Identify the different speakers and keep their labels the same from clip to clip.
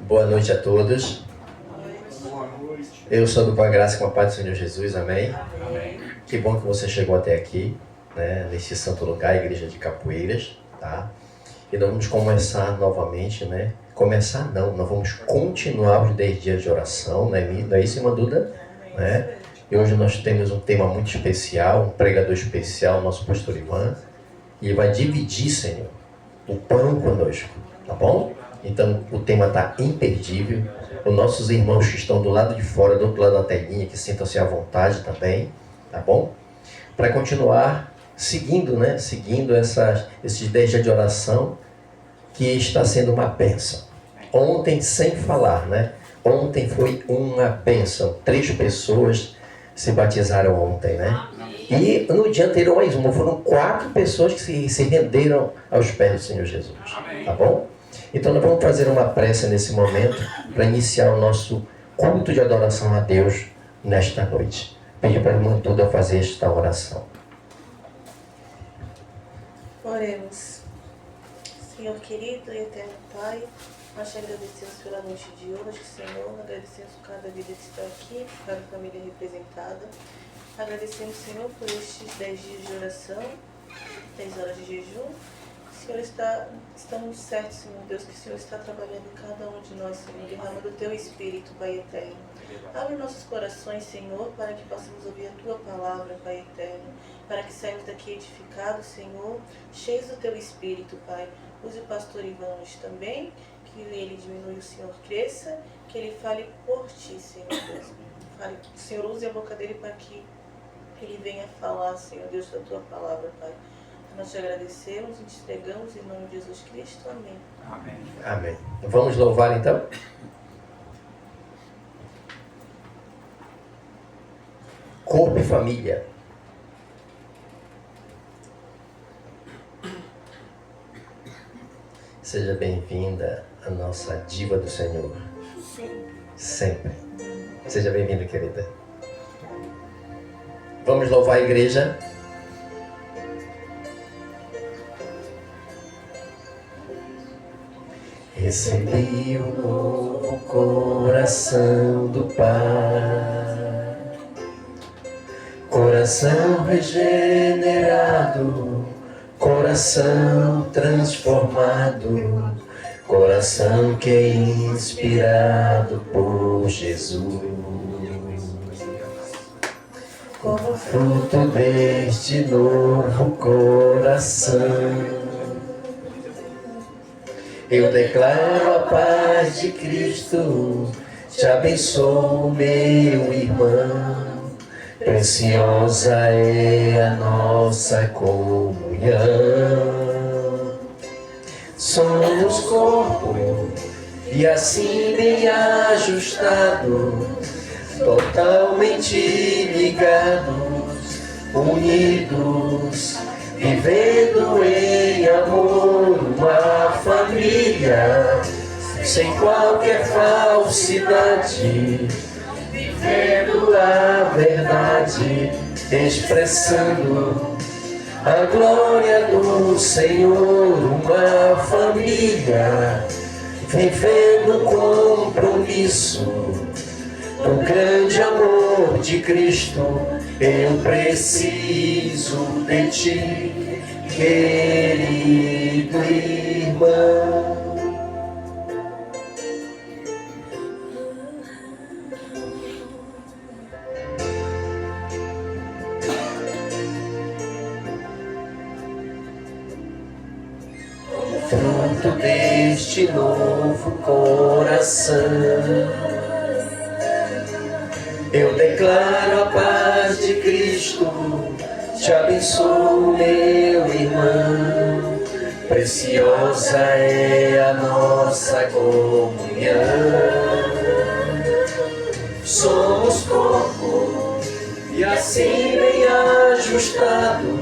Speaker 1: Boa noite a todos. Eu sou com a graça e com a paz do Senhor Jesus, amém?
Speaker 2: Amém.
Speaker 1: Que bom que você chegou até aqui, né, neste santo lugar, a Igreja de Capoeiras, tá? E nós vamos começar novamente, né? Começar não, nós vamos continuar os 10 dias de oração, né? Não é isso, irmã Duda? Né? E hoje nós temos um tema muito especial, um pregador especial, nosso pastor Ivan, e vai dividir, Senhor, o pão conosco, tá bom? Então o tema está imperdível. Os nossos irmãos que estão do lado de fora, do outro lado da telinha, que sintam-se à vontade também, tá bom? Para continuar seguindo, né? Seguindo esses 10 dias de oração, que está sendo uma bênção. Ontem, sem falar, né? Ontem foi uma bênção. 3 pessoas se batizaram ontem, né? E no dia anterior mais uma, foram 4 pessoas que se renderam aos pés do Senhor Jesus. Tá bom? Então nós vamos fazer uma prece nesse momento para iniciar o nosso culto de adoração a Deus nesta noite. Pedir para a irmã Duda fazer esta oração.
Speaker 3: Oremos. Senhor querido e eterno Pai, nós te agradecemos pela noite de hoje, Senhor. Agradecemos por cada vida que está aqui, por cada família representada. Agradecemos, Senhor, por estes 10 dias de oração, 10 horas de jejum. Senhor, estamos certos, Senhor Deus, que o Senhor está trabalhando em cada um de nós, Senhor, derramando o Teu Espírito, Pai eterno. Abre nossos corações, Senhor, para que possamos ouvir a Tua palavra, Pai eterno, para que saímos daqui edificados, Senhor, cheios do Teu Espírito, Pai. Use o pastor Ivan hoje também, que ele diminua e o Senhor cresça, que ele fale por Ti, Senhor Deus. O Senhor use a boca dele para que ele venha falar, Senhor Deus, da Tua palavra, Pai. Nós te agradecemos e te entregamos em nome de Jesus Cristo. Amém.
Speaker 2: Amém.
Speaker 1: Amém. Vamos louvar então? Corpo e família. Seja bem-vinda a nossa diva do Senhor. Sempre. Seja bem-vinda, querida. Vamos louvar a igreja. Recebi um novo coração do Pai, coração regenerado, coração transformado, coração que é inspirado por Jesus. Como fruto deste novo coração, eu declaro a paz de Cristo, te abençoo, meu irmão. Preciosa é a nossa comunhão. Somos corpo e assim bem ajustados, totalmente ligados, unidos, vivendo em amor, uma família, sem qualquer falsidade, vivendo a verdade, expressando a glória do Senhor, uma família, vivendo compromisso, o grande amor de Cristo. Eu preciso de Ti, querido irmão. Fruto deste novo coração, eu declaro a paz de Cristo, te abençoo, meu irmão. Preciosa é a nossa comunhão. Somos corpo e assim bem ajustados,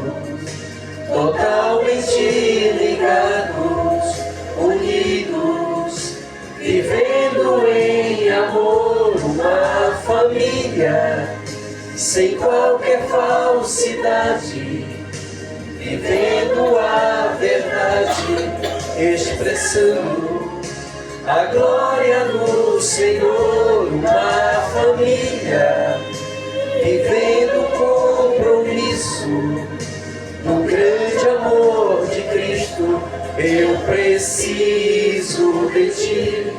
Speaker 1: totalmente ligados, unidos, vivendo em amor, uma família, sem qualquer falsidade, vivendo a verdade, expressando a glória do Senhor, uma família vivendo compromisso no grande amor de Cristo. Eu preciso de ti,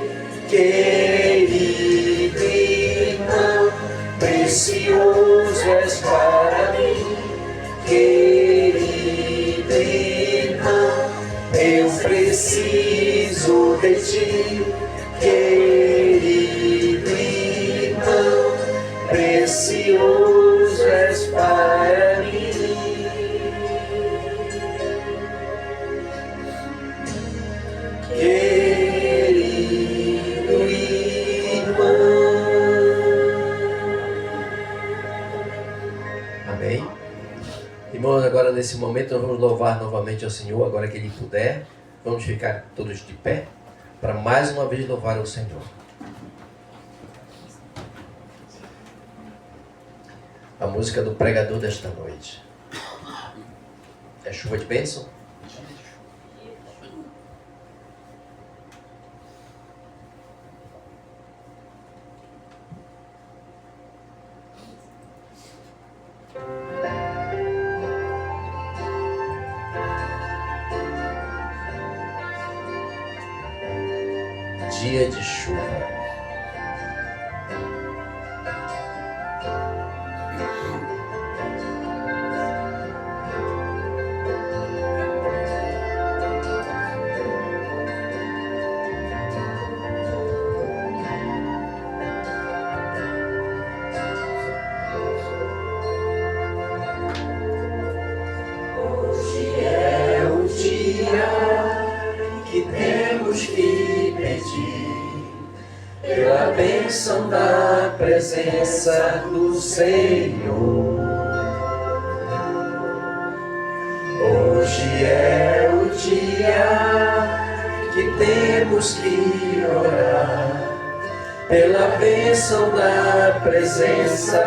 Speaker 1: querido irmão, precioso és para mim, querido irmão, eu preciso de ti, querido irmão, precioso és para mim. Querido irmão. Amém? Irmãos, agora nesse momento nós vamos louvar novamente ao Senhor, agora que Ele puder. Vamos ficar todos de pé para mais uma vez louvar ao Senhor. A música do pregador desta noite. É chuva de bênção? Dia de chuva. Hoje é o dia que temos que pedir pela bênção da presença do Senhor. Hoje é o dia que temos que orar pela bênção da presença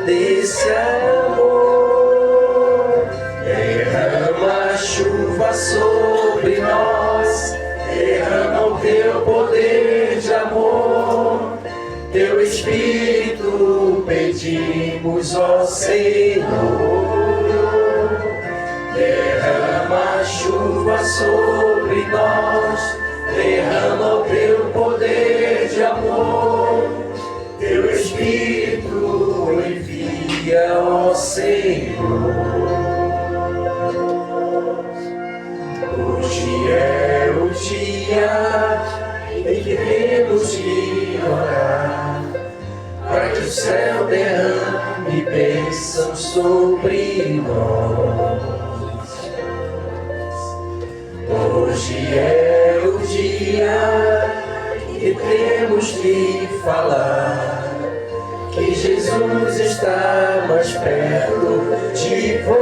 Speaker 1: desse amor. Derrama a chuva sobre nós, derrama o teu poder de amor, teu Espírito pedimos, ó Senhor. Derrama a chuva sobre nós, derrama o teu poder de amor, teu Espírito envia, ó Senhor. Hoje é o dia em que temos que orar para que o céu derrame bênção sobre nós. Hoje é o dia que temos que falar que Jesus está mais perto de voltar.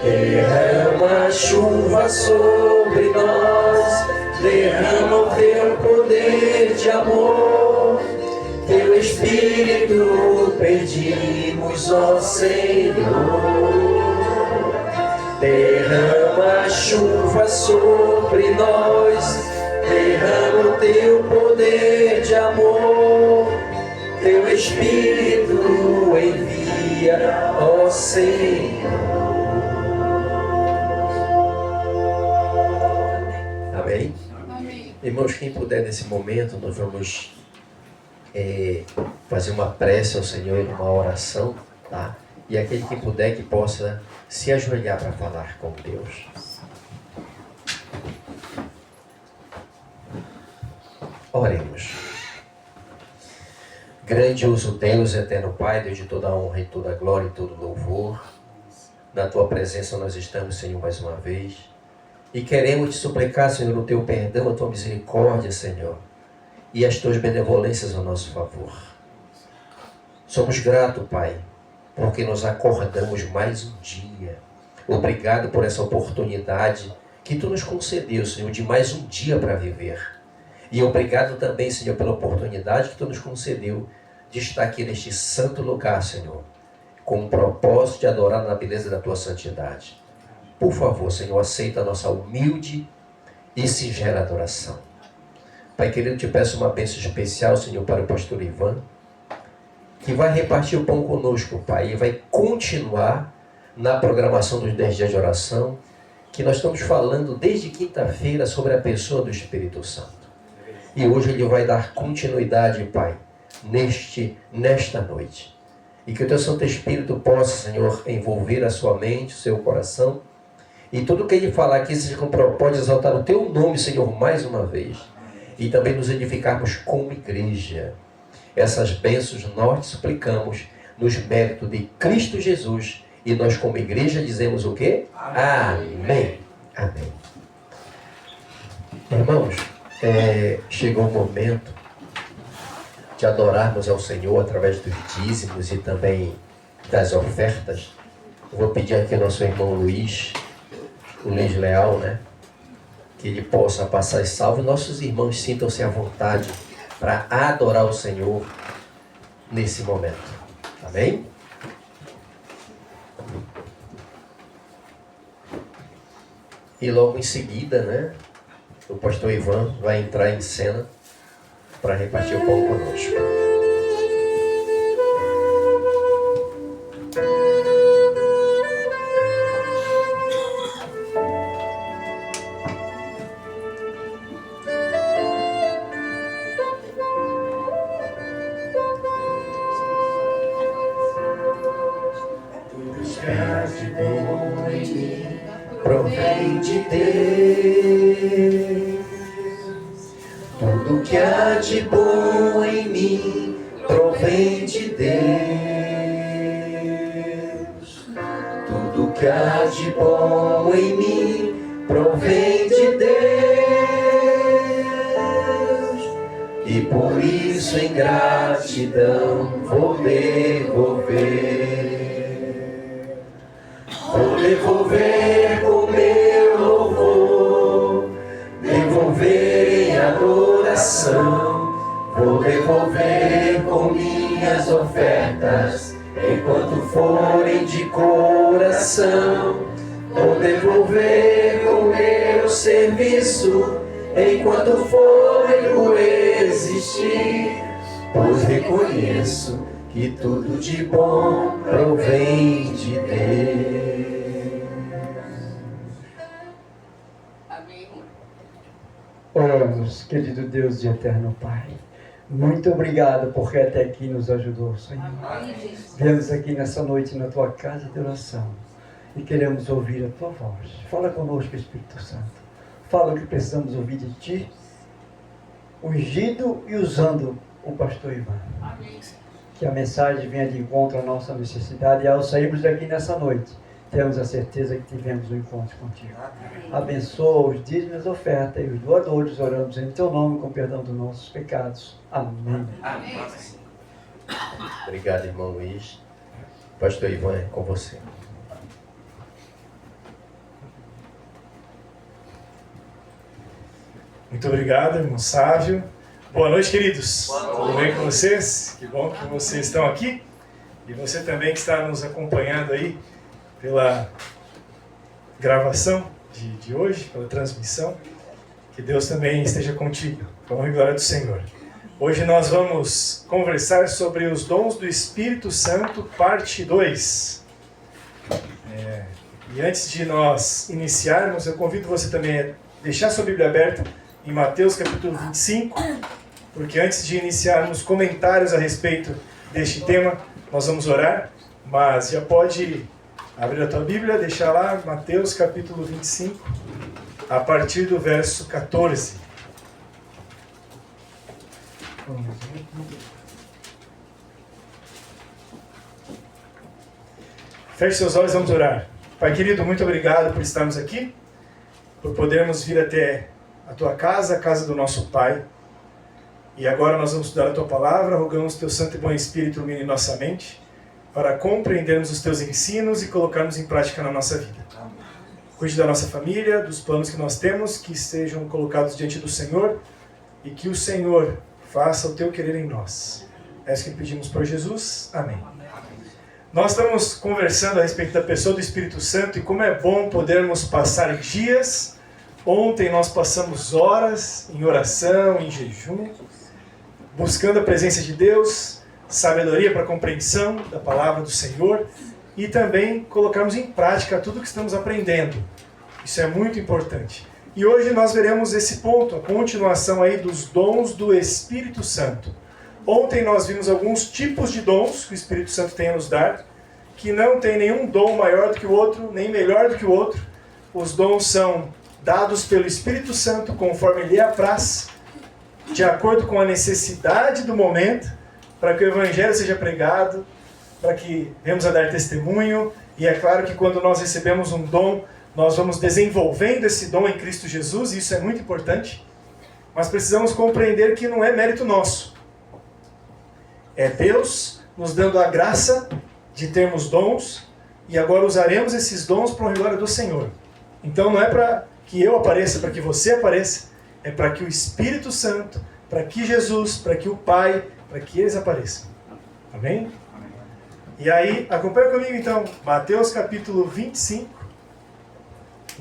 Speaker 1: Derrama a chuva sobre nós, derrama o teu poder de amor, teu Espírito pedimos, ó Senhor. Derrama a chuva sobre nós, derrama o teu poder de amor, teu Espírito envia, ó Senhor. Amém? Amém. Irmãos, quem puder nesse momento, nós vamos fazer uma prece ao Senhor, uma oração, tá? E aquele que puder que possa se ajoelhar para falar com Deus. Oremos. Grandioso Deus, eterno Pai, Deus de toda a honra e toda a glória e todo louvor, na Tua presença nós estamos, Senhor, mais uma vez. E queremos te suplicar, Senhor, o Teu perdão, a Tua misericórdia, Senhor, e as Tuas benevolências ao nosso favor. Somos gratos, Pai, porque nos acordamos mais um dia. Obrigado por essa oportunidade que Tu nos concedeu, Senhor, de mais um dia para viver. E obrigado também, Senhor, pela oportunidade que Tu nos concedeu de estar aqui neste santo lugar, Senhor, com o propósito de adorar na beleza da Tua santidade. Por favor, Senhor, aceita a nossa humilde e singela adoração. Pai querido, te peço uma bênção especial, Senhor, para o pastor Ivan, que vai repartir o pão conosco, Pai, e vai continuar na programação dos 10 dias de oração, que nós estamos falando desde quinta-feira sobre a pessoa do Espírito Santo. E hoje ele vai dar continuidade, Pai, nesta noite. E que o teu Santo Espírito possa, Senhor, envolver a sua mente, o seu coração, e tudo que ele falar aqui seja com propósito de exaltar o teu nome, Senhor, mais uma vez. E também nos edificarmos como igreja. Essas bênçãos nós te suplicamos nos méritos de Cristo Jesus. E nós como igreja dizemos o quê? Amém. Amém. Irmãos, chegou o momento de adorarmos ao Senhor através dos dízimos e também das ofertas. Eu vou pedir aqui ao nosso irmão Luiz Leal, né? Que ele possa passar esse salve. Nossos irmãos sintam-se à vontade para adorar o Senhor nesse momento. Amém? E logo em seguida, né? O pastor Ivan vai entrar em cena para repartir o pão conosco. Provém de Deus. Tudo que há de bom em mim provém de Deus. Tudo que há de bom em mim provém de Deus. E por isso em gratidão vou devolver. Vou devolver com meu louvor, devolver em adoração, vou devolver com minhas ofertas, enquanto forem de coração. Vou devolver com meu serviço, enquanto fôlego existir, pois reconheço que tudo de bom provém de Deus.
Speaker 2: Amém.
Speaker 4: Oramos, querido Deus de eterno Pai. Muito obrigado porque até aqui nos ajudou, Senhor. Viemos aqui nessa noite na tua casa de oração e queremos ouvir a tua voz. Fala conosco, Espírito Santo. Fala o que precisamos ouvir de ti, ungido e usando o pastor Ivan.
Speaker 2: Amém.
Speaker 4: Que a mensagem venha de encontro à nossa necessidade e ao sairmos daqui nessa noite, temos a certeza que tivemos um encontro contigo. Abençoa os dízimos, as ofertas e os doadores, oramos em teu nome com perdão dos nossos pecados. Amém.
Speaker 2: Amém.
Speaker 1: Obrigado, irmão Luiz. Pastor Ivan, é com você.
Speaker 5: Muito obrigado, irmão Sávio. Boa noite, queridos. Tudo bem com vocês? Que bom que vocês estão aqui. E você também que está nos acompanhando aí pela gravação de hoje, pela transmissão. Que Deus também esteja contigo. Com a honra e glória do Senhor. Hoje nós vamos conversar sobre os dons do Espírito Santo, parte 2. E antes de nós iniciarmos, eu convido você também a deixar sua Bíblia aberta em Mateus capítulo 25, porque antes de iniciarmos comentários a respeito deste tema, nós vamos orar, mas já pode abrir a tua Bíblia, deixar lá Mateus capítulo 25, a partir do verso 14. Feche seus olhos, vamos orar. Pai querido, muito obrigado por estarmos aqui, por podermos vir até a tua casa, a casa do nosso Pai. E agora nós vamos estudar a tua palavra, rogamos teu Santo e Bom Espírito ilumine nossa mente, para compreendermos os teus ensinos e colocarmos em prática na nossa vida. Cuide da nossa família, dos planos que nós temos, que sejam colocados diante do Senhor, e que o Senhor faça o teu querer em nós. É isso que pedimos por Jesus. Amém. Nós estamos conversando a respeito da pessoa do Espírito Santo e como é bom podermos passar dias Ontem nós passamos horas em oração, em jejum, buscando a presença de Deus, sabedoria para a compreensão da palavra do Senhor e também colocarmos em prática tudo que estamos aprendendo. Isso é muito importante. E hoje nós veremos esse ponto, a continuação aí dos dons do Espírito Santo. Ontem nós vimos alguns tipos de dons que o Espírito Santo tem a nos dar, que não tem nenhum dom maior do que o outro, nem melhor do que o outro. Os dons são dados pelo Espírito Santo conforme lhe apraz, de acordo com a necessidade do momento, para que o Evangelho seja pregado, para que venhamos a dar testemunho. E é claro que quando nós recebemos um dom, nós vamos desenvolvendo esse dom em Cristo Jesus, e isso é muito importante. Mas precisamos compreender que não é mérito nosso. É Deus nos dando a graça de termos dons, e agora usaremos esses dons para a glória do Senhor. Então não é para que eu apareça, para que você apareça, é para que o Espírito Santo, para que Jesus, para que o Pai, para que eles apareçam. Amém? E aí, acompanha comigo então, Mateus capítulo 25,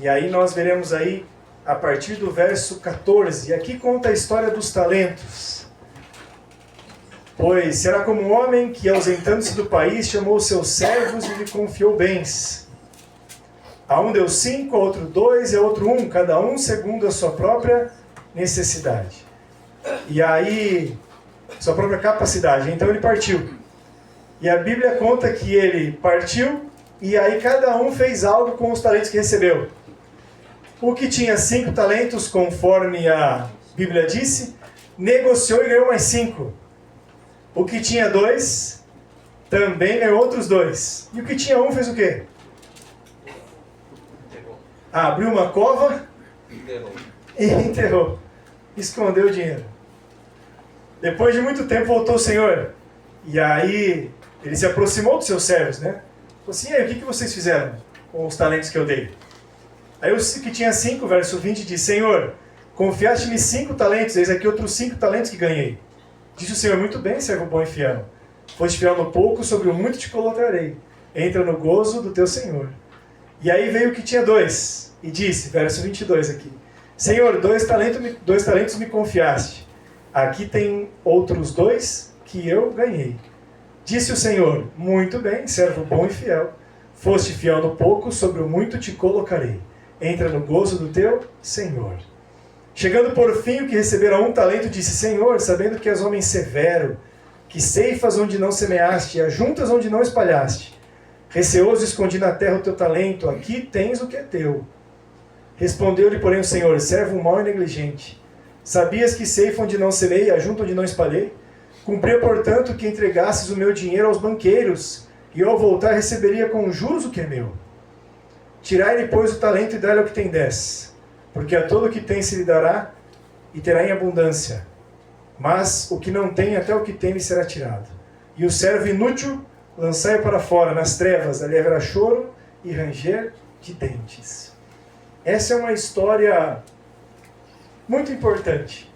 Speaker 5: e aí nós veremos aí a partir do verso 14, e aqui conta a história dos talentos. Pois será como um homem que, ausentando-se do país, chamou os seus servos e lhe confiou bens. A um deu 5, a outro 2 e a outro 1, cada um segundo a sua própria necessidade. E aí, sua própria capacidade. Então ele partiu. E a Bíblia conta que ele partiu e aí cada um fez algo com os talentos que recebeu. O que tinha 5 talentos, conforme a Bíblia disse, negociou e ganhou mais 5. O que tinha 2, também ganhou outros 2. E o que tinha 1 fez o quê? Abriu uma cova e enterrou. Escondeu o dinheiro. Depois de muito tempo voltou o Senhor. E aí ele se aproximou dos seus servos, né? Falou assim, e aí, o que vocês fizeram com os talentos que eu dei? Aí o que tinha 5, verso 20, diz, Senhor, confiaste-me 5 talentos, eis aqui outros 5 talentos que ganhei. Disse o Senhor, muito bem, servo bom e fiel. Foste fiel no pouco, sobre o muito te colocarei. Entra no gozo do teu Senhor. E aí veio o que tinha 2, e disse, verso 22 aqui, Senhor, 2 talentos me confiaste. Aqui tem outros 2 que eu ganhei. Disse o Senhor, muito bem, servo bom e fiel. Foste fiel no pouco, sobre o muito te colocarei. Entra no gozo do teu Senhor. Chegando por fim, o que recebera 1 talento, disse, Senhor, sabendo que és homem severo, que ceifas onde não semeaste, e ajuntas onde não espalhaste. Receoso escondi na terra o teu talento, aqui tens o que é teu. Respondeu-lhe, porém, o Senhor, servo mau e negligente. Sabias que ceifa onde não semeei, e ajunto onde não espalhei? Cumpria, portanto, que entregasses o meu dinheiro aos banqueiros, e eu, ao voltar, receberia com juros o que é meu. Tirai-lhe, pois, o talento e dai-lhe o que tem 10. Porque a todo o que tem se lhe dará, e terá em abundância. Mas o que não tem, até o que tem lhe será tirado. E o servo inútil, lançai-o para fora, nas trevas, ali haverá choro e ranger de dentes. Essa é uma história muito importante.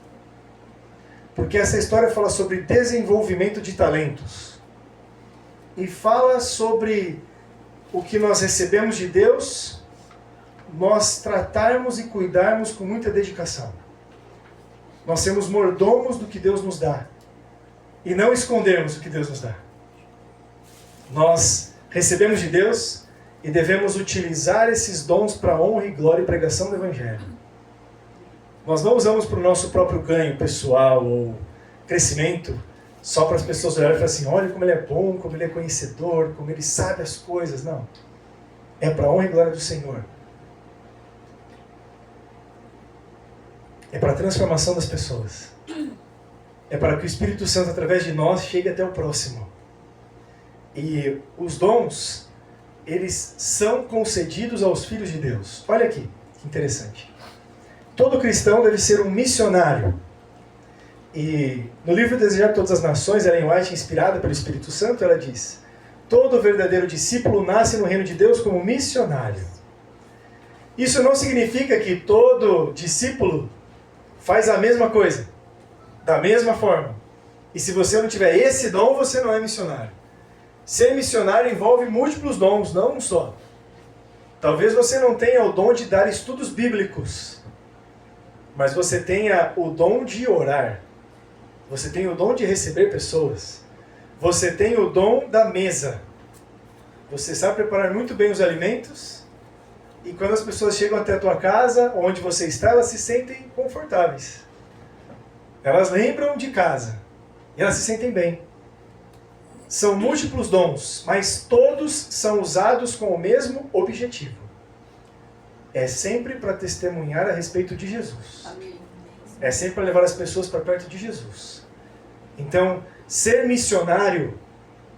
Speaker 5: Porque essa história fala sobre desenvolvimento de talentos. E fala sobre o que nós recebemos de Deus, nós tratarmos e cuidarmos com muita dedicação. Nós sermos mordomos do que Deus nos dá. E não escondermos o que Deus nos dá. Nós recebemos de Deus e devemos utilizar esses dons para honra e glória e pregação do Evangelho. Nós não usamos para o nosso próprio ganho pessoal ou crescimento, só para as pessoas olharem e falarem assim, olha como ele é bom, como ele é conhecedor, como ele sabe as coisas. Não. É para a honra e glória do Senhor. É para a transformação das pessoas. É para que o Espírito Santo, através de nós, chegue até o próximo. E os dons, eles são concedidos aos filhos de Deus. Olha aqui, que interessante. Todo cristão deve ser um missionário. E no livro Desejar Todas as Nações, Ellen White, inspirada pelo Espírito Santo, ela diz, todo verdadeiro discípulo nasce no reino de Deus como missionário. Isso não significa que todo discípulo faz a mesma coisa, da mesma forma. E se você não tiver esse dom, você não é missionário. Ser missionário envolve múltiplos dons, não um só. Talvez você não tenha o dom de dar estudos bíblicos, mas você tenha o dom de orar. Você tem o dom de receber pessoas. Você tem o dom da mesa. Você sabe preparar muito bem os alimentos. E quando as pessoas chegam até a tua casa, onde você está, elas se sentem confortáveis. Elas lembram de casa. E elas se sentem bem. São múltiplos dons, mas todos são usados com o mesmo objetivo. É sempre para testemunhar a respeito de Jesus.
Speaker 2: Amém.
Speaker 5: É sempre para levar as pessoas para perto de Jesus. Então, ser missionário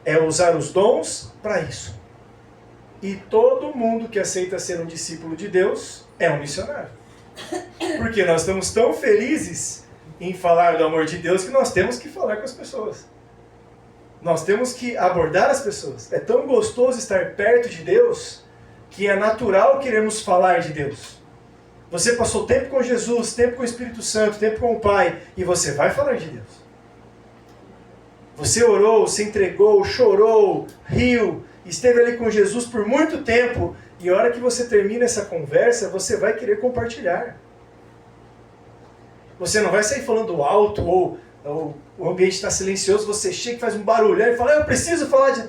Speaker 5: é usar os dons para isso. E todo mundo que aceita ser um discípulo de Deus é um missionário. Porque nós estamos tão felizes em falar do amor de Deus que nós temos que falar com as pessoas. Nós temos que abordar as pessoas. É tão gostoso estar perto de Deus que é natural queremos falar de Deus. Você passou tempo com Jesus, tempo com o Espírito Santo, tempo com o Pai, e você vai falar de Deus. Você orou, se entregou, chorou, riu, esteve ali com Jesus por muito tempo, e a hora que você termina essa conversa, você vai querer compartilhar. Você não vai sair falando alto, ou o ambiente está silencioso, você chega e faz um barulhão e fala, eu preciso falar de...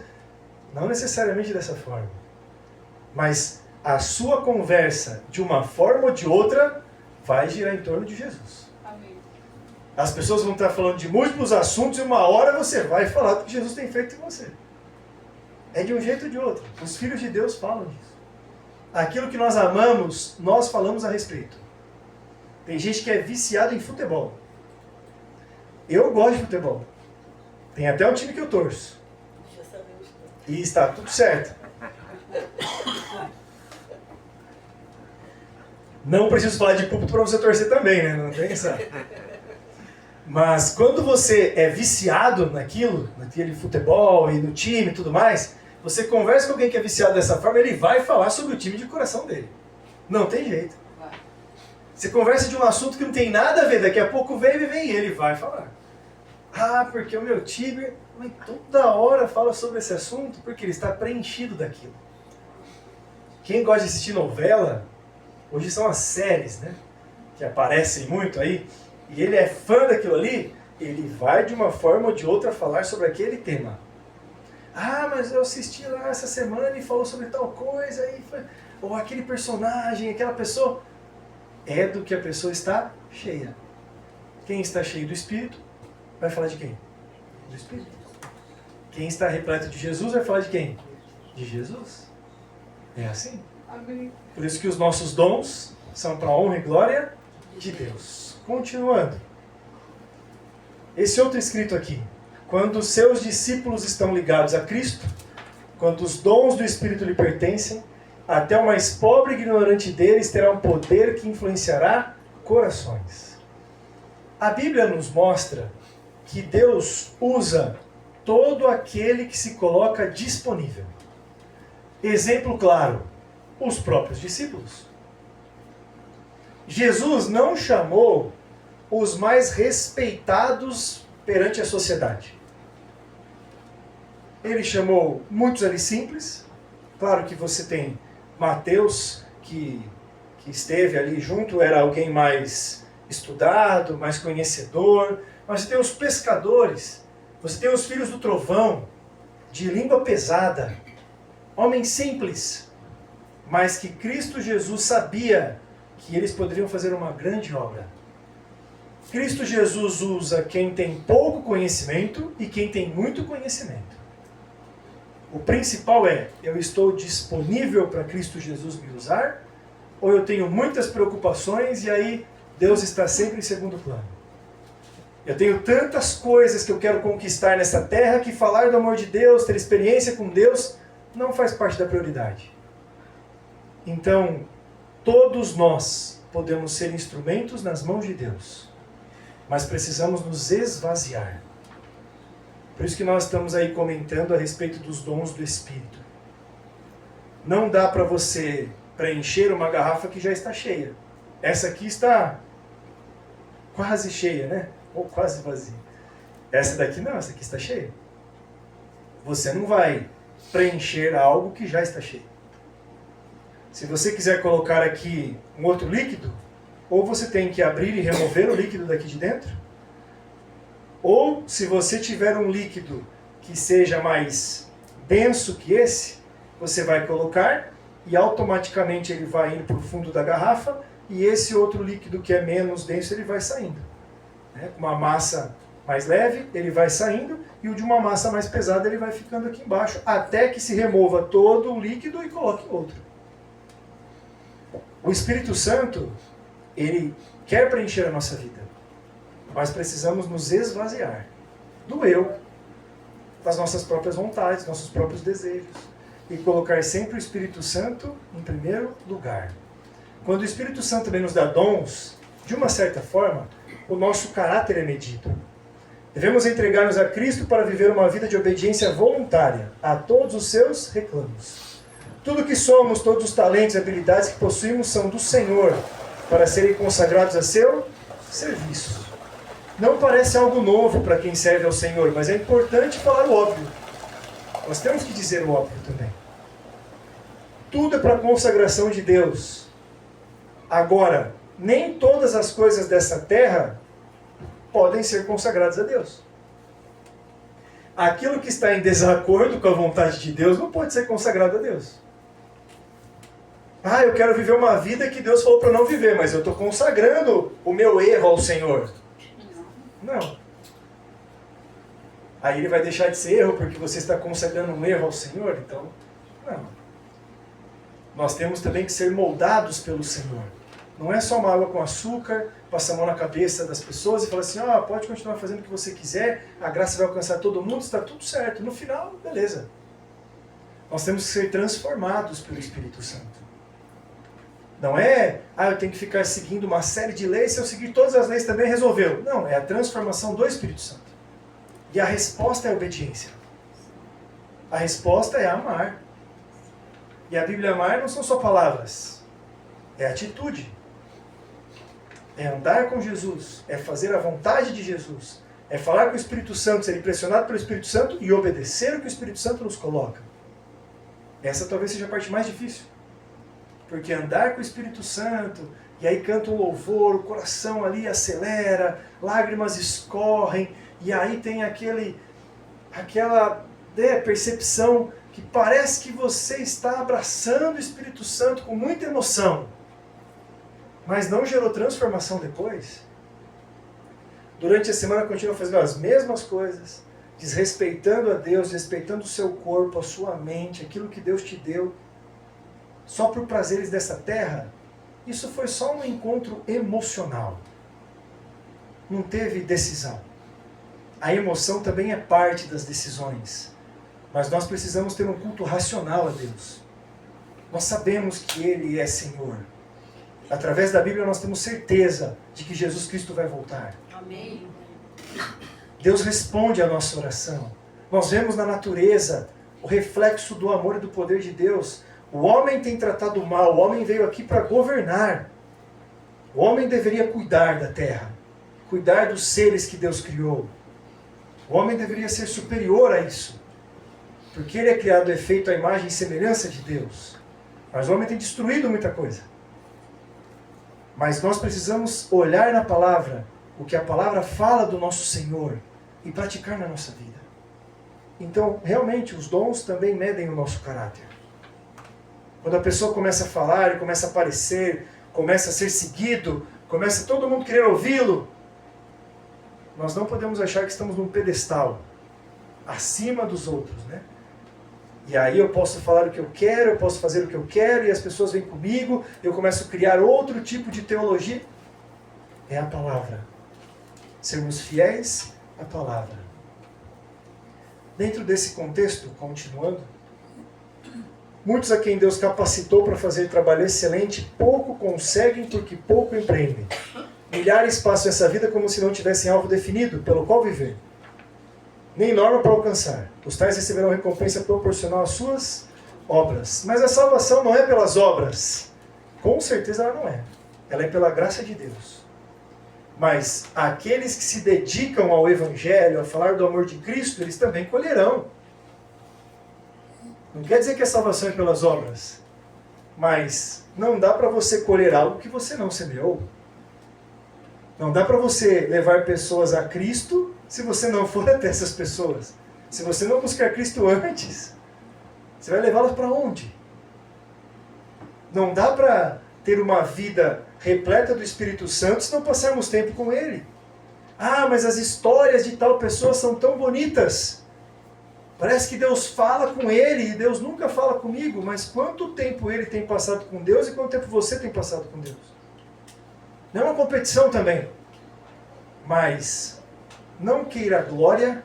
Speaker 5: Não necessariamente dessa forma. Mas a sua conversa, de uma forma ou de outra, vai girar em torno de Jesus.
Speaker 2: Amém.
Speaker 5: As pessoas vão estar falando de múltiplos assuntos e uma hora você vai falar do que Jesus tem feito em você. É de um jeito ou de outro. Os filhos de Deus falam disso. Aquilo que nós amamos, nós falamos a respeito. Tem gente que é viciado em futebol. Eu gosto de futebol. Tem até um time que eu torço.
Speaker 3: Já sabemos.
Speaker 5: E está tudo certo. Não preciso falar de púlpito para você torcer também, né? Não tem essa. Mas quando você é viciado naquele futebol e no time e tudo mais, você conversa com alguém que é viciado dessa forma, ele vai falar sobre o time de coração dele. Não tem jeito. Você conversa de um assunto que não tem nada a ver, daqui a pouco vem ele vai falar. Ah, porque o meu time toda hora fala sobre esse assunto, porque ele está preenchido daquilo. Quem gosta de assistir novela, hoje são as séries, né? Que aparecem muito aí, e ele é fã daquilo ali, ele vai de uma forma ou de outra falar sobre aquele tema. Ah, mas eu assisti lá essa semana e falou sobre tal coisa, ou aquele personagem, aquela pessoa. É do que a pessoa está cheia. Quem está cheio do Espírito, vai falar de quem? Do Espírito. Quem está repleto de Jesus, vai falar de quem? De Jesus. É assim.
Speaker 2: Amém.
Speaker 5: Por isso que os nossos dons são para a honra e glória de Deus. Continuando. Esse outro escrito aqui. Quando os seus discípulos estão ligados a Cristo, quando os dons do Espírito lhe pertencem, até o mais pobre e ignorante deles terá um poder que influenciará corações. A Bíblia nos mostra que Deus usa todo aquele que se coloca disponível. Exemplo claro, os próprios discípulos. Jesus não chamou os mais respeitados perante a sociedade. Ele chamou muitos ali simples. Claro que você tem Mateus, que esteve ali junto, era alguém mais estudado, mais conhecedor. Mas você tem os pescadores, você tem os filhos do trovão, de língua pesada, homens simples, mas que Cristo Jesus sabia que eles poderiam fazer uma grande obra. Cristo Jesus usa quem tem pouco conhecimento e quem tem muito conhecimento. O principal é, eu estou disponível para Cristo Jesus me usar, ou eu tenho muitas preocupações e aí Deus está sempre em segundo plano. Eu tenho tantas coisas que eu quero conquistar nessa terra que falar do amor de Deus, ter experiência com Deus, não faz parte da prioridade. Então, todos nós podemos ser instrumentos nas mãos de Deus, mas precisamos nos esvaziar. Por isso que nós estamos aí comentando a respeito dos dons do Espírito. Não dá para você preencher uma garrafa que já está cheia. Essa aqui está quase cheia, né? Ou quase vazia. Essa daqui não, essa aqui está cheia. Você não vai preencher algo que já está cheio. Se você quiser colocar aqui um outro líquido, ou você tem que abrir e remover o líquido daqui de dentro, ou se você tiver um líquido que seja mais denso que esse, você vai colocar e automaticamente ele vai indo para o fundo da garrafa e esse outro líquido que é menos denso ele vai saindo. Com uma massa mais leve ele vai saindo e o de uma massa mais pesada ele vai ficando aqui embaixo até que se remova todo o líquido e coloque outro. O Espírito Santo, ele quer preencher a nossa vida. Nós precisamos nos esvaziar do eu, das nossas próprias vontades, nossos próprios desejos, e colocar sempre o Espírito Santo em primeiro lugar. Quando o Espírito Santo também nos dá dons, de uma certa forma, o nosso caráter é medido. Devemos entregar-nos a Cristo para viver uma vida de obediência voluntária a todos os seus reclamos. Tudo que somos, todos os talentos e habilidades que possuímos são do Senhor, para serem consagrados a seu serviço. Não parece algo novo para quem serve ao Senhor, mas é importante falar o óbvio. Nós temos que dizer o óbvio também. Tudo é para a consagração de Deus. Agora, nem todas as coisas dessa terra podem ser consagradas a Deus. Aquilo que está em desacordo com a vontade de Deus não pode ser consagrado a Deus. Eu quero viver uma vida que Deus falou para não viver, mas eu estou consagrando o meu erro ao Senhor. Não. Aí ele vai deixar de ser erro porque você está consagrando um erro ao Senhor? Então, não. Nós temos também que ser moldados pelo Senhor. Não é só uma água com açúcar, passa a mão na cabeça das pessoas e fala assim, pode continuar fazendo o que você quiser, a graça vai alcançar todo mundo, está tudo certo. No final, beleza. Nós temos que ser transformados pelo Espírito Santo. Não é, eu tenho que ficar seguindo uma série de leis, se eu seguir todas as leis também resolveu. Não, é a transformação do Espírito Santo. E a resposta é a obediência. A resposta é amar. E a Bíblia amar não são só palavras, é atitude. É andar com Jesus, é fazer a vontade de Jesus, é falar com o Espírito Santo, ser impressionado pelo Espírito Santo e obedecer o que o Espírito Santo nos coloca. Essa talvez seja a parte mais difícil. Porque andar com o Espírito Santo, e aí canta um louvor, o coração ali acelera, lágrimas escorrem, e aí tem aquela percepção que parece que você está abraçando o Espírito Santo com muita emoção, mas não gerou transformação depois. Durante a semana continua fazendo as mesmas coisas, desrespeitando a Deus, respeitando o seu corpo, a sua mente, aquilo que Deus te deu, só por prazeres dessa terra. Isso foi só um encontro emocional. Não teve decisão. A emoção também é parte das decisões. Mas nós precisamos ter um culto racional a Deus. Nós sabemos que Ele é Senhor. Através da Bíblia nós temos certeza de que Jesus Cristo vai voltar.
Speaker 2: Amém.
Speaker 5: Deus responde à nossa oração. Nós vemos na natureza o reflexo do amor e do poder de Deus. O homem tem tratado mal, o homem veio aqui para governar. O homem deveria cuidar da terra, cuidar dos seres que Deus criou. O homem deveria ser superior a isso, porque ele é criado efeito à imagem e semelhança de Deus. Mas o homem tem destruído muita coisa. Mas nós precisamos olhar na palavra, o que a palavra fala do nosso Senhor, e praticar na nossa vida. Então, realmente, os dons também medem o nosso caráter. Quando a pessoa começa a falar, e começa a aparecer, começa a ser seguido, começa todo mundo querer ouvi-lo, nós não podemos achar que estamos num pedestal, acima dos outros, né? E aí eu posso falar o que eu quero, eu posso fazer o que eu quero, e as pessoas vêm comigo, eu começo a criar outro tipo de teologia. É a palavra. Sermos fiéis à palavra. Dentro desse contexto, continuando, muitos a quem Deus capacitou para fazer trabalho excelente, pouco conseguem porque pouco empreendem. Milhares passam essa vida como se não tivessem alvo definido, pelo qual viver. Nem norma para alcançar. Os tais receberão recompensa proporcional às suas obras. Mas a salvação não é pelas obras. Com certeza ela não é. Ela é pela graça de Deus. Mas aqueles que se dedicam ao Evangelho, a falar do amor de Cristo, eles também colherão. Não quer dizer que a salvação é pelas obras. Mas não dá para você colher algo que você não semeou. Não dá para você levar pessoas a Cristo se você não for até essas pessoas. Se você não buscar Cristo antes, você vai levá-las para onde? Não dá para ter uma vida repleta do Espírito Santo se não passarmos tempo com Ele. Ah, mas as histórias de tal pessoa são tão bonitas. Parece que Deus fala com ele e Deus nunca fala comigo, mas quanto tempo ele tem passado com Deus e quanto tempo você tem passado com Deus? Não é uma competição também, mas não queira a glória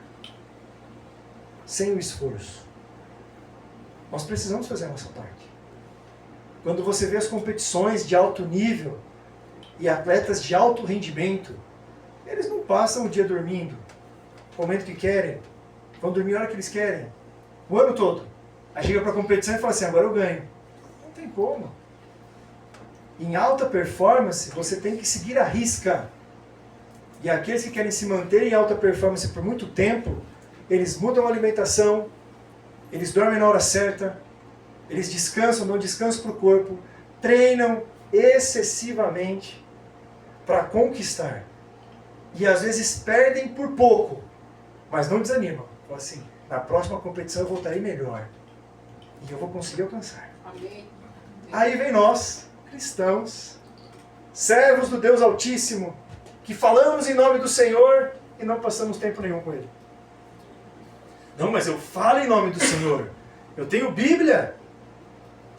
Speaker 5: sem o esforço. Nós precisamos fazer a nossa parte. Quando você vê as competições de alto nível e atletas de alto rendimento, eles não passam o dia dormindo, o momento que querem, vão dormir a hora que eles querem, o ano todo. Aí chega para a competição e fala assim, agora eu ganho. Não tem como. Em alta performance, você tem que seguir a risca. E aqueles que querem se manter em alta performance por muito tempo, eles mudam a alimentação, eles dormem na hora certa, eles descansam, dão descanso para o corpo, treinam excessivamente para conquistar. E às vezes perdem por pouco, mas não desanimam. Falam assim, na próxima competição eu voltarei melhor. E eu vou conseguir alcançar.
Speaker 2: Amém.
Speaker 5: Aí vem nós, cristãos, servos do Deus Altíssimo, que falamos em nome do Senhor e não passamos tempo nenhum com Ele. Não, mas eu falo em nome do Senhor. Eu tenho Bíblia.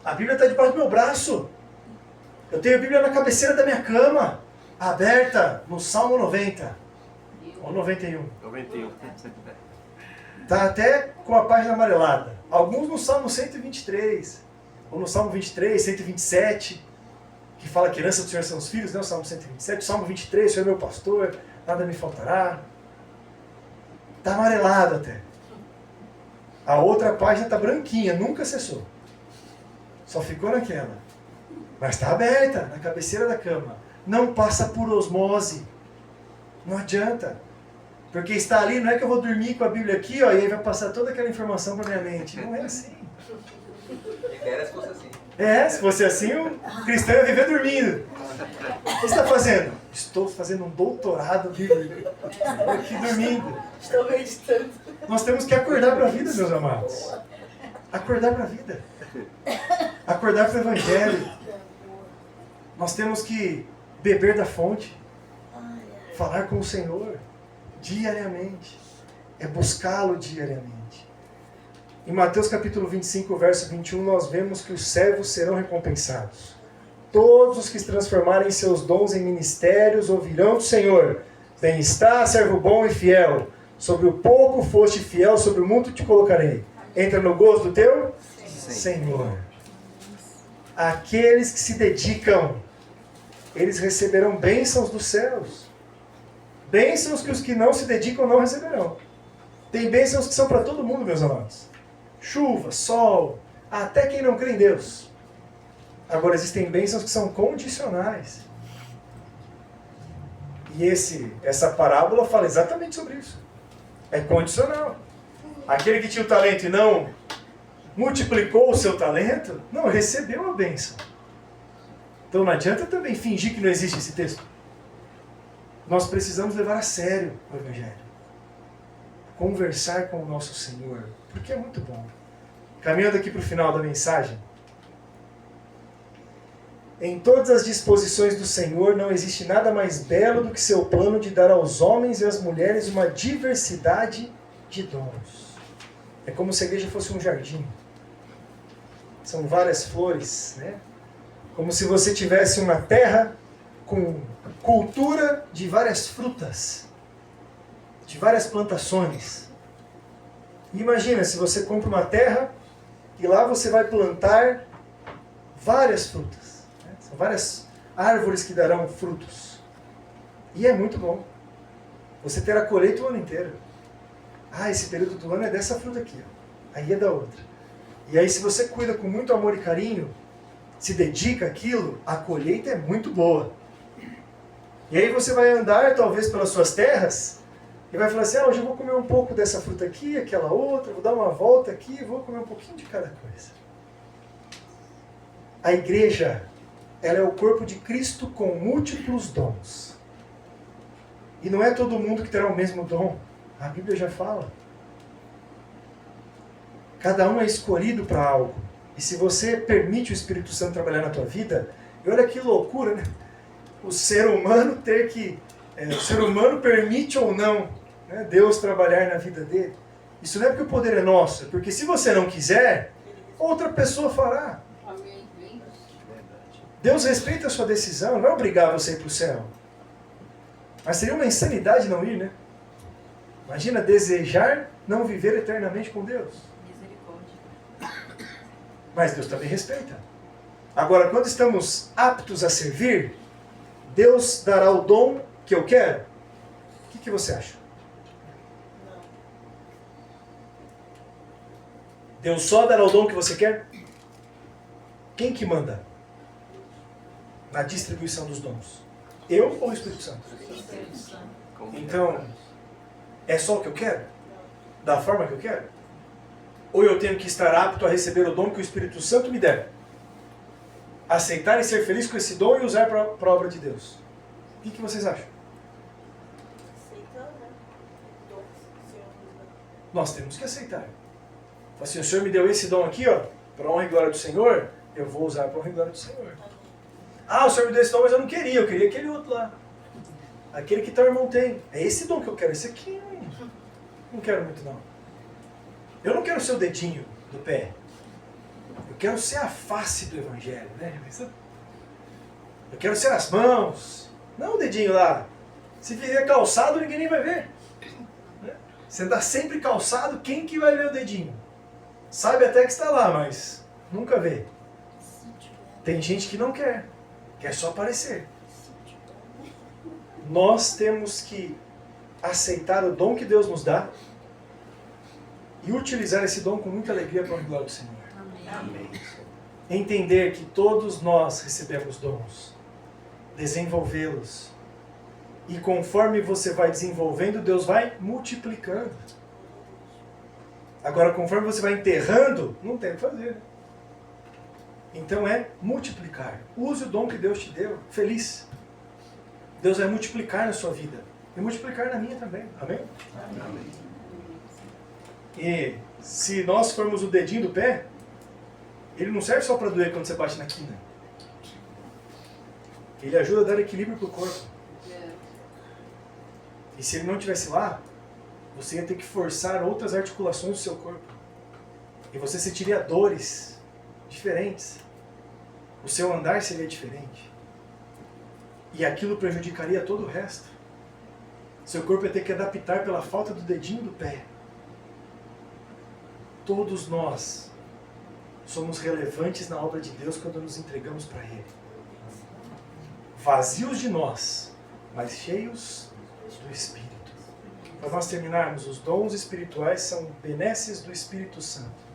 Speaker 5: A Bíblia está debaixo do meu braço. Eu tenho a Bíblia na cabeceira da minha cama, aberta no Salmo 90. Ou 91.
Speaker 6: 91.
Speaker 5: Está até com a página amarelada. Alguns no Salmo 123. Ou no Salmo 23, 127. Que fala que a herança do Senhor são os filhos, né? O Salmo 127. O Salmo 23, o Senhor é meu pastor, nada me faltará. Está amarelado até. A outra página está branquinha, nunca acessou. Só ficou naquela. Mas está aberta, na cabeceira da cama. Não passa por osmose. Não adianta. Porque está ali, não é que eu vou dormir com a Bíblia aqui, ó, e aí vai passar toda aquela informação para minha mente. Não é assim.
Speaker 6: Se fosse assim.
Speaker 5: Se fosse assim, o cristão ia viver dormindo. O que você está fazendo? Estou fazendo um doutorado bíblico. Estou aqui dormindo.
Speaker 3: Estou meditando.
Speaker 5: Nós temos que acordar para a vida, meus amados. Acordar para a vida. Acordar para o Evangelho. Nós temos que beber da fonte. Falar com o Senhor diariamente. É buscá-lo diariamente. Em Mateus capítulo 25, verso 21, nós vemos que os servos serão recompensados. Todos os que se transformarem seus dons em ministérios ouvirão do Senhor. Bem-está, servo bom e fiel. Sobre o pouco foste fiel, sobre o muito te colocarei. Entra no gozo do teu Senhor. Aqueles que se dedicam, eles receberão bênçãos dos céus. Bênçãos que os que não se dedicam não receberão. Tem bênçãos que são para todo mundo, meus amados. Chuva, sol, até quem não crê em Deus. Agora existem bênçãos que são condicionais. E essa parábola fala exatamente sobre isso. É condicional. Aquele que tinha o talento e não multiplicou o seu talento, não recebeu a bênção. Então não adianta também fingir que não existe esse texto. Nós precisamos levar a sério o Evangelho. Conversar com o nosso Senhor, porque é muito bom. Caminhando aqui para o final da mensagem. Em todas as disposições do Senhor não existe nada mais belo do que seu plano de dar aos homens e às mulheres uma diversidade de dons. É como se a igreja fosse um jardim. São várias flores, né? Como se você tivesse uma terra com cultura de várias frutas, de várias plantações. E imagina, se você compra uma terra e lá você vai plantar várias frutas. Né? São várias árvores que darão frutos. E é muito bom. Você ter a colheita o ano inteiro. Ah, esse período do ano é dessa fruta aqui. Ó. Aí é da outra. E aí se você cuida com muito amor e carinho, se dedica àquilo, a colheita é muito boa. E aí você vai andar talvez pelas suas terras e vai falar assim, hoje eu vou comer um pouco dessa fruta aqui, aquela outra, vou dar uma volta aqui e vou comer um pouquinho de cada coisa. A igreja, ela é o corpo de Cristo com múltiplos dons. E não é todo mundo que terá o mesmo dom. A Bíblia já fala. Cada um é escolhido para algo. E se você permite o Espírito Santo trabalhar na tua vida, e olha que loucura, né? O ser humano ter que... o ser humano permite ou não, né, Deus trabalhar na vida dele. Isso não é porque o poder é nosso, é porque se você não quiser, outra pessoa fará.
Speaker 2: Amém.
Speaker 5: Deus respeita a sua decisão, não vai obrigar você a ir para o céu. Mas seria uma insanidade não ir, né? Imagina desejar não viver eternamente com Deus. Mas Deus também respeita. Agora, quando estamos aptos a servir, Deus dará o dom que eu quero. O que você acha?
Speaker 3: Não.
Speaker 5: Deus só dará o dom que você quer? Quem que manda na distribuição dos dons? Eu ou o Espírito Santo? Então, é só o que eu quero? Da forma que eu quero? Ou eu tenho que estar apto a receber o dom que o Espírito Santo me der? Aceitar e ser feliz com esse dom e usar para a obra de Deus. O que vocês acham?
Speaker 3: Aceitando, né? Dom que o Senhor nos dá.
Speaker 5: Nós temos que aceitar. Assim, o Senhor me deu esse dom aqui, ó, para honra e glória do Senhor, eu vou usar para honra e glória do Senhor. Ah, o Senhor me deu esse dom, mas eu não queria, eu queria aquele outro lá. Aquele que teu irmão tem. É esse dom que eu quero, esse aqui não quero muito não. Eu não quero ser o dedinho do pé. Eu quero ser a face do Evangelho, né? Eu quero ser as mãos. Não o dedinho lá. Se vier calçado, ninguém nem vai ver. Você andar sempre calçado, quem que vai ver o dedinho? Sabe até que está lá, mas nunca vê. Tem gente que não quer. Quer só aparecer. Nós temos que aceitar o dom que Deus nos dá e utilizar esse dom com muita alegria para a glória do Senhor.
Speaker 2: Amém.
Speaker 5: Entender que todos nós recebemos dons, desenvolvê-los. E conforme você vai desenvolvendo, Deus vai multiplicando. Agora, conforme você vai enterrando, não tem o que fazer. Então é multiplicar. Use o dom que Deus te deu. Feliz. Deus vai multiplicar na sua vida. E multiplicar na minha também. Amém?
Speaker 6: Amém.
Speaker 5: E se nós formos o dedinho do pé, ele não serve só para doer quando você bate na quina. Ele ajuda a dar equilíbrio para o corpo. E se ele não estivesse lá, você ia ter que forçar outras articulações do seu corpo. E você sentiria dores diferentes. O seu andar seria diferente. E aquilo prejudicaria todo o resto. Seu corpo ia ter que adaptar pela falta do dedinho do pé. Todos nós somos relevantes na obra de Deus quando nos entregamos para Ele. Vazios de nós, mas cheios do Espírito. Para nós terminarmos, os dons espirituais são benesses do Espírito Santo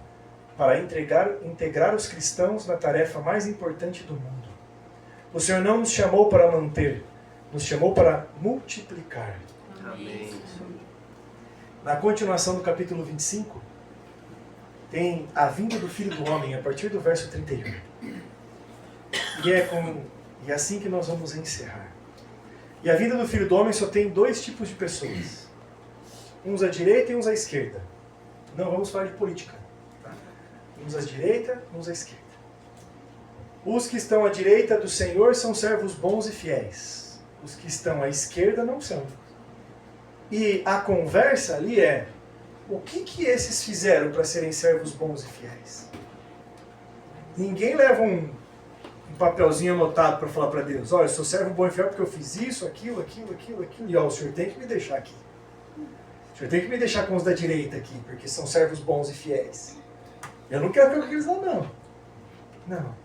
Speaker 5: para integrar os cristãos na tarefa mais importante do mundo. O Senhor não nos chamou para manter, nos chamou para multiplicar.
Speaker 6: Amém.
Speaker 5: Na continuação do capítulo 25, tem a vinda do Filho do Homem, a partir do verso 31. E é assim que nós vamos encerrar. E a vinda do Filho do Homem só tem dois tipos de pessoas. Uns à direita e uns à esquerda. Não vamos falar de política. Tá? Uns à direita, uns à esquerda. Os que estão à direita do Senhor são servos bons e fiéis. Os que estão à esquerda não são. E a conversa ali é: o que esses fizeram para serem servos bons e fiéis? Ninguém leva um papelzinho anotado para falar para Deus: olha, eu sou servo bom e fiel porque eu fiz isso, aquilo. E ó, o Senhor tem que me deixar aqui. O Senhor tem que me deixar com os da direita aqui, porque são servos bons e fiéis. Eu não quero ver aqueles lá, não. Não.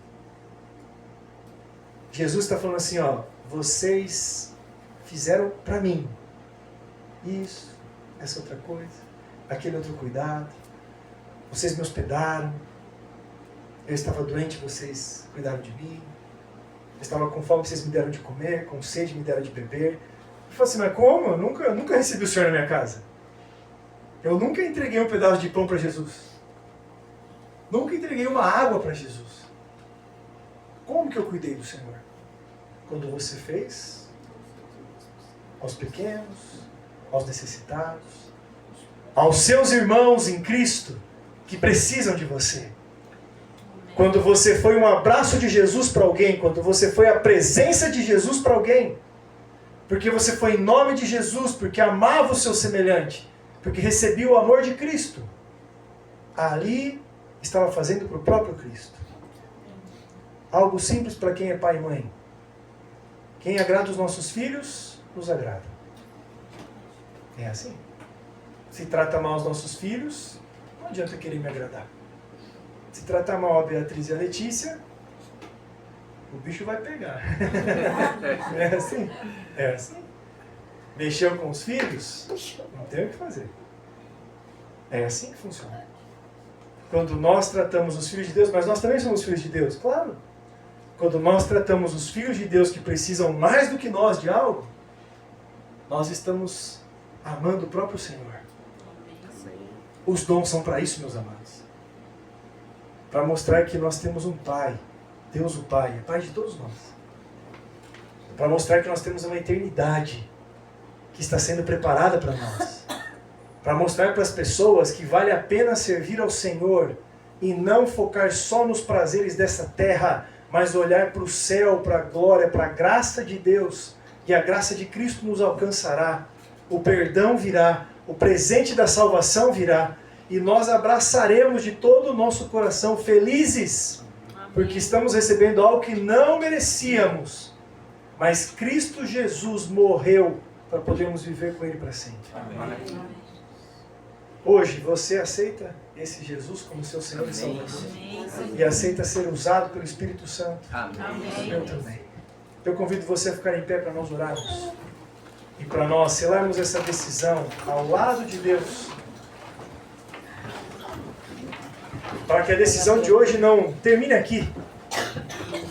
Speaker 5: Jesus está falando assim, ó: vocês fizeram para mim isso, essa outra coisa, aquele outro cuidado. Vocês me hospedaram. Eu estava doente, vocês cuidaram de mim. Eu estava com fome, vocês me deram de comer. Com sede, me deram de beber. Eu falei assim: mas como? Eu nunca recebi o Senhor na minha casa. Eu nunca entreguei um pedaço de pão para Jesus. Nunca entreguei uma água para Jesus. Como que eu cuidei do Senhor? Quando você fez aos pequenos, aos necessitados, aos seus irmãos em Cristo que precisam de você. Quando você foi um abraço de Jesus para alguém, quando você foi a presença de Jesus para alguém, porque você foi em nome de Jesus, porque amava o seu semelhante, porque recebia o amor de Cristo, ali estava fazendo para o próprio Cristo. Algo simples para quem é pai e mãe. Quem agrada os nossos filhos, nos agrada. É assim. Se trata mal os nossos filhos, não adianta querer me agradar. Se tratar mal a Beatriz e a Letícia, o bicho vai pegar. É assim? É assim. Mexeu com os filhos, não tem o que fazer. É assim que funciona. Quando nós tratamos os filhos de Deus, mas nós também somos filhos de Deus, claro. Quando nós tratamos os filhos de Deus que precisam mais do que nós de algo, nós estamos amando o próprio Senhor. Os dons são para isso, meus amados. Para mostrar que nós temos um Pai. Deus o Pai, é Pai de todos nós. Para mostrar que nós temos uma eternidade que está sendo preparada para nós. Para mostrar para as pessoas que vale a pena servir ao Senhor e não focar só nos prazeres dessa terra, mas olhar para o céu, para a glória, para a graça de Deus. E a graça de Cristo nos alcançará. O perdão virá, o presente da salvação virá. E nós abraçaremos de todo o nosso coração, felizes, porque estamos recebendo algo que não merecíamos. Mas Cristo Jesus morreu para podermos viver com Ele para sempre. Amém. Hoje, você aceita esse Jesus como seu Senhor e Salvador? E aceita ser usado pelo Espírito Santo? Amém. Eu também. Eu convido você a ficar em pé para nós orarmos. E para nós selarmos essa decisão ao lado de Deus. Para que a decisão de hoje não termine aqui,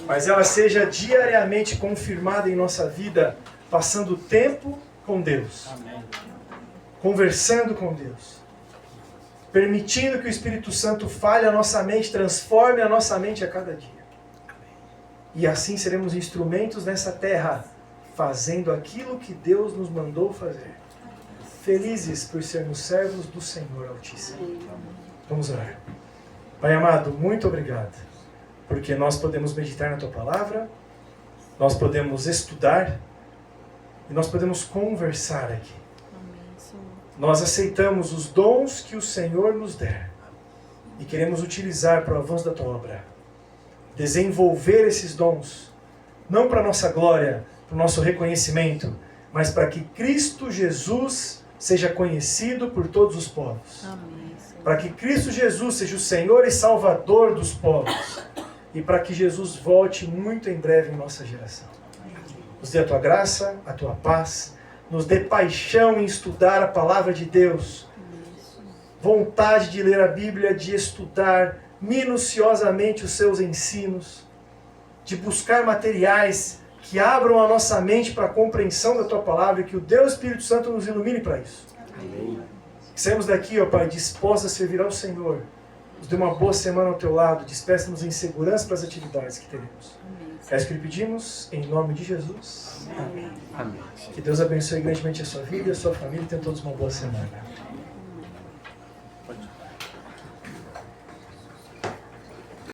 Speaker 5: mas ela seja diariamente confirmada em nossa vida, passando tempo com Deus, conversando com Deus, permitindo que o Espírito Santo fale a nossa mente, transforme a nossa mente a cada dia. E assim seremos instrumentos nessa terra, fazendo aquilo que Deus nos mandou fazer. Felizes por sermos servos do Senhor Altíssimo. Vamos orar. Pai amado, muito obrigado, porque nós podemos meditar na Tua Palavra, nós podemos estudar e nós podemos conversar aqui. Nós aceitamos os dons que o Senhor nos der e queremos utilizar para o avanço da Tua obra. Desenvolver esses dons, não para a nossa glória, para o nosso reconhecimento, mas para que Cristo Jesus seja conhecido por todos os povos. Amém. Para que Cristo Jesus seja o Senhor e Salvador dos povos. E para que Jesus volte muito em breve em nossa geração. Nos dê a Tua graça, a Tua paz. Nos dê paixão em estudar a Palavra de Deus. Vontade de ler a Bíblia, de estudar minuciosamente os seus ensinos. De buscar materiais que abram a nossa mente para a compreensão da Tua Palavra. E que o Deus Espírito Santo nos ilumine para isso. Amém. Que saímos daqui, ó Pai, dispostos a servir ao Senhor. Nos dê uma boa semana ao Teu lado. Despeça-nos em segurança para as atividades que teremos. É isso que lhe pedimos, em nome de Jesus. Amém. Amém. Que Deus abençoe grandemente a sua vida e a sua família. E tenham todos uma boa semana.